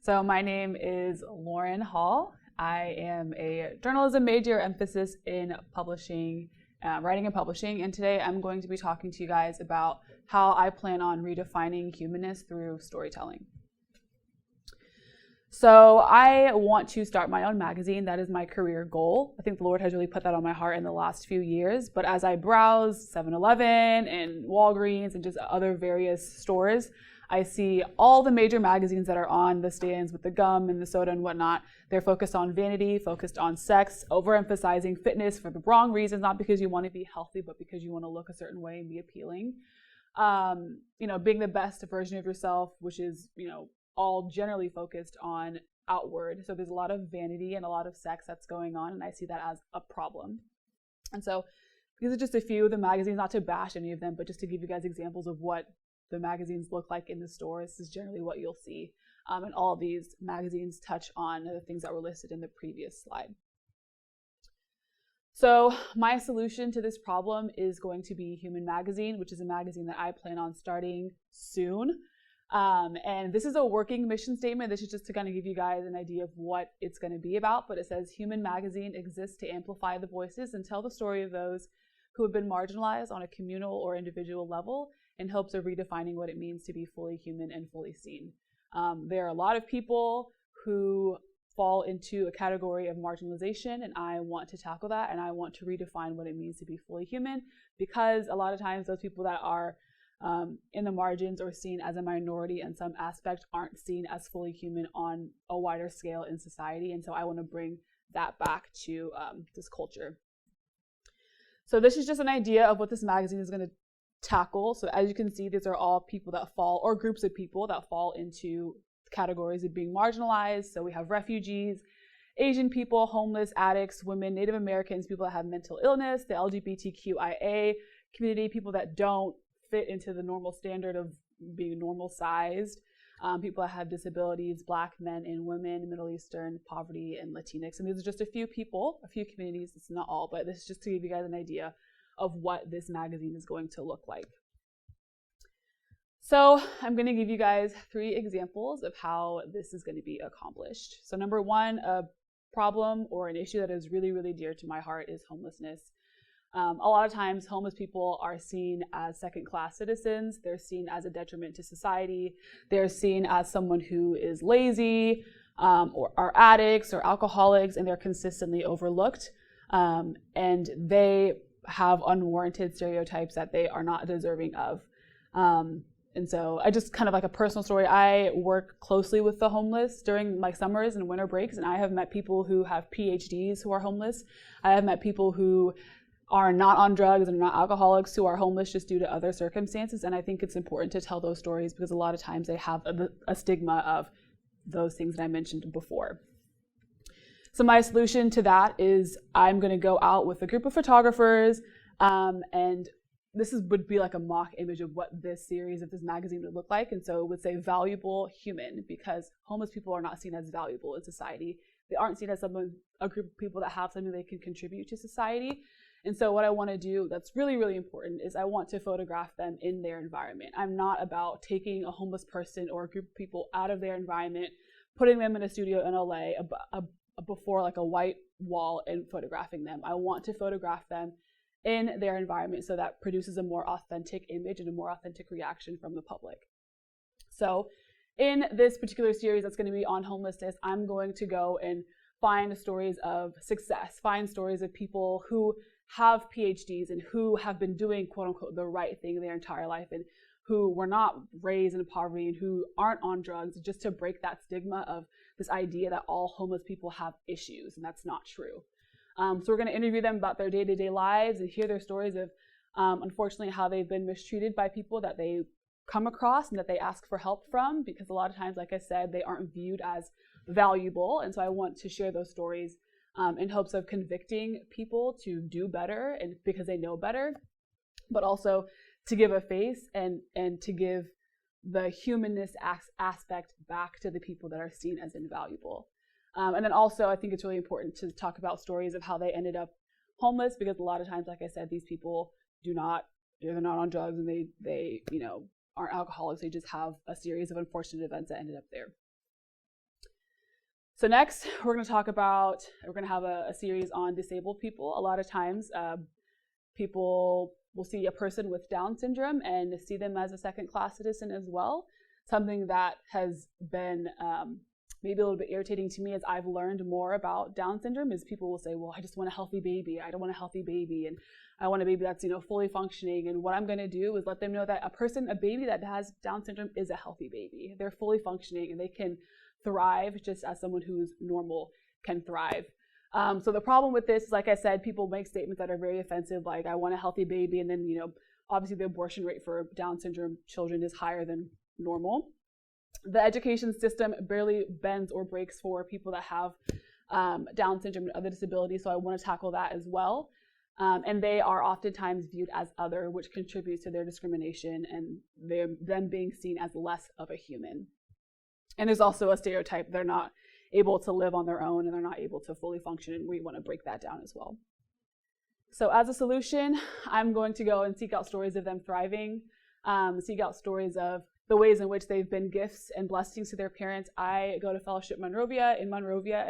So my name is Lauren Hall. I am a journalism major, emphasis in publishing, writing and publishing. And today I'm going to be talking to you guys about how I plan on redefining humanness through storytelling. So I want to start my own magazine. That is my career goal. I think the Lord has really put that on my heart in the last few years. But as I browse 7-Eleven and Walgreens and just other various stores, I see all the major magazines that are on the stands with the gum and the soda and whatnot. They're focused on vanity, focused on sex, overemphasizing fitness for the wrong reasons, not because you want to be healthy, but because you want to look a certain way and be appealing. Being the best version of yourself, which is, all generally focused on outward. So there's a lot of vanity and a lot of sex that's going on, and I see that as a problem. And so these are just a few of the magazines, not to bash any of them, but just to give you guys examples of what the magazines look like in the store. This is generally what you'll see. And all of these magazines touch on the things that were listed in the previous slide. So my solution to this problem is going to be Human Magazine, which is a magazine that I plan on starting soon. And this is a working mission statement. This is just to kind of give you guys an idea of what it's going to be about. But it says Human Magazine exists to amplify the voices and tell the story of those who have been marginalized on a communal or individual level in hopes of redefining what it means to be fully human and fully seen. There are a lot of people who fall into a category of marginalization, and I want to tackle that, and I want to redefine what it means to be fully human, because a lot of times those people that are in the margins or seen as a minority in some aspect aren't seen as fully human on a wider scale in society, and so I want to bring that back to this culture. So this is just an idea of what this magazine is going to tackle. So as you can see, these are all people that fall, or groups of people that fall into categories of being marginalized. So we have refugees, Asian people, homeless, addicts, women, Native Americans, people that have mental illness, the LGBTQIA community, people that don't fit into the normal standard of being normal sized, people that have disabilities, Black men and women, Middle Eastern, poverty, and Latinx. And these are just a few people, a few communities. It's not all, but this is just to give you guys an idea of what this magazine is going to look like. So I'm going to give you guys 3 examples of how this is going to be accomplished. So number 1, a problem or an issue that is really, really dear to my heart is homelessness. A lot of times homeless people are seen as second-class citizens. They're seen as a detriment to society. They're seen as someone who is lazy, or are addicts or alcoholics, and they're consistently overlooked. And they have unwarranted stereotypes that they are not deserving of. And so I just kind of like a personal story. I work closely with the homeless during my summers and winter breaks, and I have met people who have PhDs who are homeless. I have met people who are not on drugs and not alcoholics who are homeless just due to other circumstances. And I think it's important to tell those stories because a lot of times they have a stigma of those things that I mentioned before. So my solution to that is I'm going to go out with a group of photographers, and this would be like a mock image of what this series of this magazine would look like. And so it would say valuable human, because homeless people are not seen as valuable in society. They aren't seen as a group of people that have something they can contribute to society. And so what I want to do that's really, really important is I want to photograph them in their environment. I'm not about taking a homeless person or a group of people out of their environment, putting them in a studio in LA before like a white wall and photographing them. I want to photograph them in their environment so that produces a more authentic image and a more authentic reaction from the public. So in this particular series that's going to be on homelessness, I'm going to go and find stories of success, find stories of people who have PhDs and who have been doing quote unquote the right thing their entire life, and who were not raised in poverty and who aren't on drugs, just to break that stigma of this idea that all homeless people have issues, and that's not true. So we're going to interview them about their day-to-day lives and hear their stories of, unfortunately, how they've been mistreated by people that they come across and that they ask for help from, because a lot of times, like I said, they aren't viewed as valuable. And so I want to share those stories in hopes of convicting people to do better, and because they know better, but also to give a face and to give the humanness aspect back to the people that are seen as invaluable. And then also, I think it's really important to talk about stories of how they ended up homeless, because a lot of times, like I said, these people they're not on drugs, and they aren't alcoholics. They just have a series of unfortunate events that ended up there. So next, we're going to have a series on disabled people. A lot of times, people will see a person with Down syndrome and see them as a second-class citizen as well. Something that has been maybe a little bit irritating to me as I've learned more about Down syndrome is people will say, well, I just want a healthy baby. I don't want a healthy baby. And I want a baby that's, fully functioning. And what I'm going to do is let them know that a baby that has Down syndrome is a healthy baby. They're fully functioning and they can thrive just as someone who's normal can thrive. So the problem with this is, like I said, people make statements that are very offensive, like I want a healthy baby. And then, obviously the abortion rate for Down syndrome children is higher than normal. The education system barely bends or breaks for people that have Down syndrome and other disabilities. So I want to tackle that as well. And they are oftentimes viewed as other, which contributes to their discrimination and them being seen as less of a human. And there's also a stereotype they're not able to live on their own and they're not able to fully function, and we want to break that down as well. So as a solution, I'm going to go and seek out stories of them thriving, seek out stories of the ways in which they've been gifts and blessings to their parents. I go to Fellowship Monrovia in Monrovia,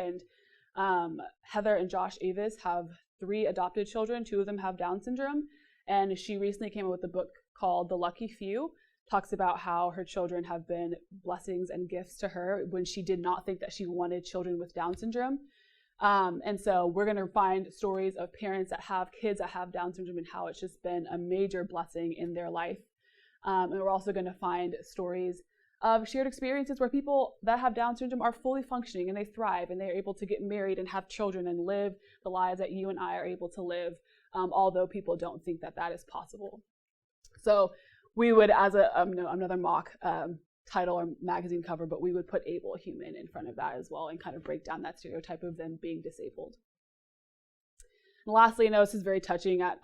and Heather and Josh Avis have 3 adopted children. 2 of them have Down syndrome, and she recently came up with a book called The Lucky Few. Talks about how her children have been blessings and gifts to her when she did not think that she wanted children with Down syndrome. And so we're going to find stories of parents that have kids that have Down syndrome and how it's just been a major blessing in their life. And we're also going to find stories of shared experiences where people that have Down syndrome are fully functioning and they thrive and they're able to get married and have children and live the lives that you and I are able to live, although people don't think that that is possible. So we would, as another mock title or magazine cover, but we would put able human in front of that as well and kind of break down that stereotype of them being disabled. And lastly, I know this is very touching at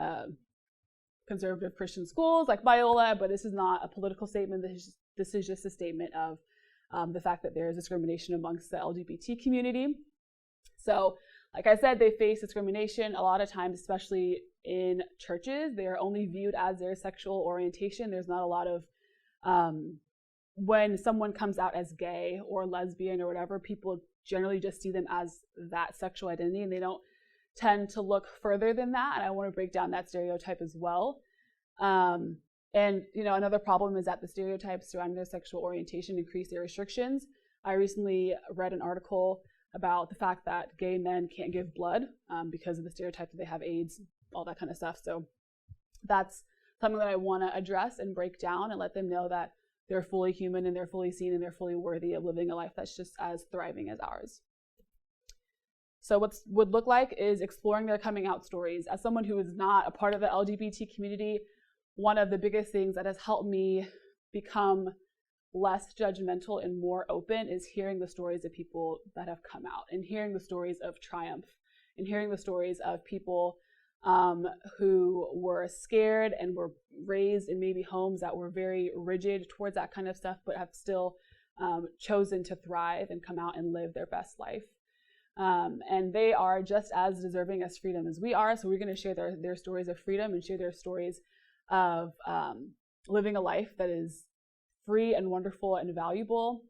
conservative Christian schools like Biola, but this is not a political statement. This is just a statement of the fact that there is discrimination amongst the LGBT community. So, like I said, they face discrimination a lot of times, especially in churches. They are only viewed as their sexual orientation. There's not a lot of, when someone comes out as gay or lesbian or whatever, people generally just see them as that sexual identity, and they don't tend to look further than that. And I want to break down that stereotype as well. And, another problem is that the stereotypes surrounding their sexual orientation increase their restrictions. I recently read an article about the fact that gay men can't give blood because of the stereotype that they have AIDS, all that kind of stuff. So that's something that I want to address and break down and let them know that they're fully human and they're fully seen and they're fully worthy of living a life that's just as thriving as ours. So what would look like is exploring their coming out stories. As someone who is not a part of the LGBT community, one of the biggest things that has helped me become less judgmental and more open is hearing the stories of people that have come out and hearing the stories of triumph and hearing the stories of people who were scared and were raised in maybe homes that were very rigid towards that kind of stuff, but have still chosen to thrive and come out and live their best life. And they are just as deserving as freedom as we are. So we're going to share their stories of freedom and share their stories of living a life that is free and wonderful and valuable.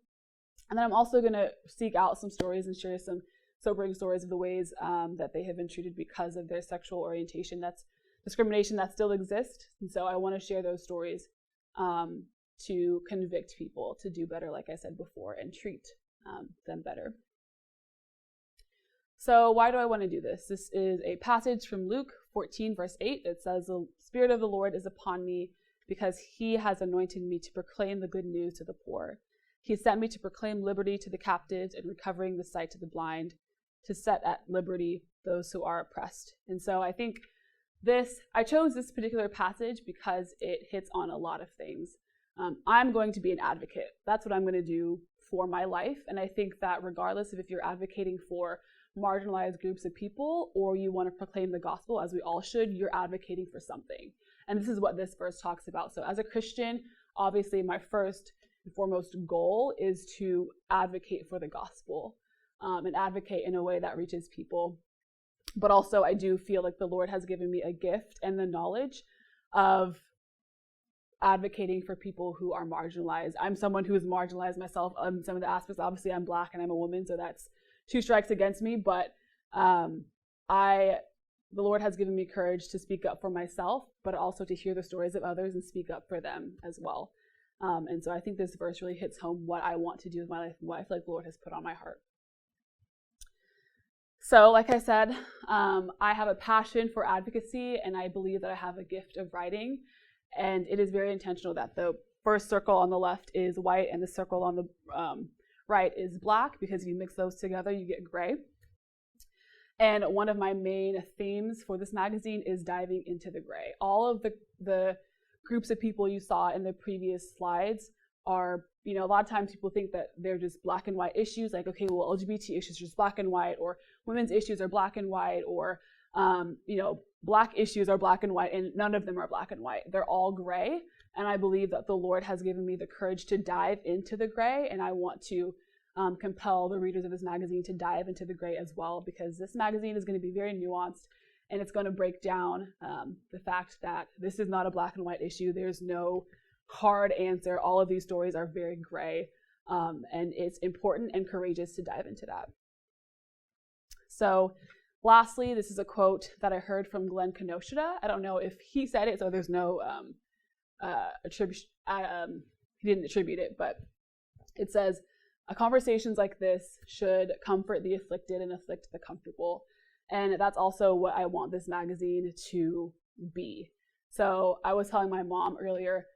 And then I'm also going to seek out some stories and share some sobering stories of the ways that they have been treated because of their sexual orientation. That's discrimination that still exists. And so I want to share those stories to convict people to do better, like I said before, and treat them better. So why do I want to do this? This is a passage from Luke 14, verse 8. It says, "The Spirit of the Lord is upon me because he has anointed me to proclaim the good news to the poor. He sent me to proclaim liberty to the captives and recovering the sight to the blind, to set at liberty those who are oppressed." And so I think I chose this particular passage because it hits on a lot of things. I'm going to be an advocate. That's what I'm going to do for my life. And I think that regardless of if you're advocating for marginalized groups of people or you want to proclaim the gospel, as we all should, you're advocating for something. And this is what this verse talks about. So as a Christian, obviously my first and foremost goal is to advocate for the gospel and advocate in a way that reaches people. But also I do feel like the Lord has given me a gift and the knowledge of advocating for people who are marginalized. I'm someone who is marginalized myself on some of the aspects. Obviously I'm Black and I'm a woman, so that's two strikes against me, but the Lord has given me courage to speak up for myself, but also to hear the stories of others and speak up for them as well. And so I think this verse really hits home what I want to do with my life and what I feel like the Lord has put on my heart. So like I said, I have a passion for advocacy, and I believe that I have a gift of writing. And it is very intentional that the first circle on the left is white and the circle on the right is black, because if you mix those together, you get gray. And one of my main themes for this magazine is diving into the gray. All of the groups of people you saw in the previous slides are, a lot of times people think that they're just black and white issues, like, okay, well, LGBT issues are just black and white, or women's issues are black and white, or, black issues are black and white, and none of them are black and white. They're all gray. And I believe that the Lord has given me the courage to dive into the gray, and I want to compel the readers of this magazine to dive into the gray as well, because this magazine is going to be very nuanced, and it's going to break down the fact that this is not a black and white issue. There's no hard answer. All of these stories are very gray, and it's important and courageous to dive into that. So lastly, this is a quote that I heard from Glenn Kenosha. I don't know if he said it, so there's no attribution. He didn't attribute it, but it says, conversations like this should comfort the afflicted and afflict the comfortable. And that's also what I want this magazine to be. So I was telling my mom earlier,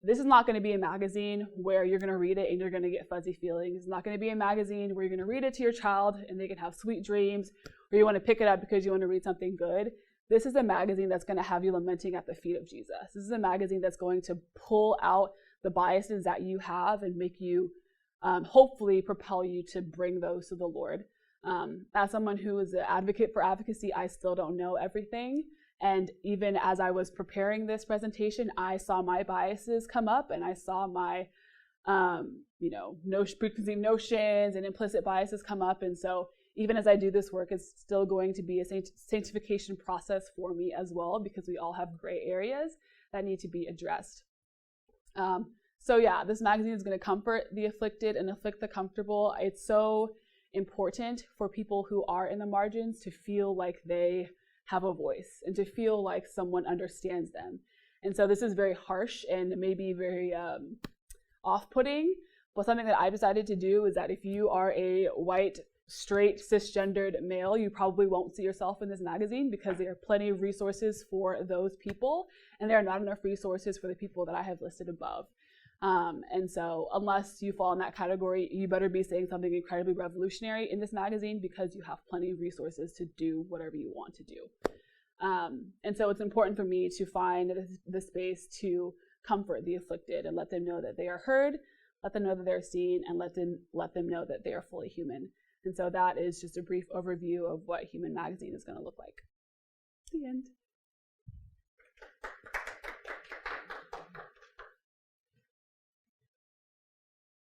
this is not going to be a magazine where you're going to read it and you're going to get fuzzy feelings. It's not going to be a magazine where you're going to read it to your child and they can have sweet dreams, or you want to pick it up because you want to read something good. This is a magazine that's going to have you lamenting at the feet of Jesus. This is a magazine that's going to pull out the biases that you have and make you hopefully propel you to bring those to the Lord. As someone who is an advocate for advocacy, I still don't know everything. And even as I was preparing this presentation, I saw my biases come up, and I saw my, preconceived notions and implicit biases come up. And so even as I do this work, it's still going to be a sanctification process for me as well, because we all have gray areas that need to be addressed. So yeah, this magazine is going to comfort the afflicted and afflict the comfortable. It's so important for people who are in the margins to feel like they have a voice and to feel like someone understands them. And so this is very harsh and maybe very off-putting, but something that I decided to do is that if you are a white, straight, cisgendered male, you probably won't see yourself in this magazine, because there are plenty of resources for those people, and there are not enough resources for the people that I have listed above. And so unless you fall in that category, you better be saying something incredibly revolutionary in this magazine, because you have plenty of resources to do whatever you want to do. And so it's important for me to find the space to comfort the afflicted and let them know that they are heard, let them know that they're seen, and let them know that they are fully human. And so that is just a brief overview of what Human Magazine is going to look like. The end.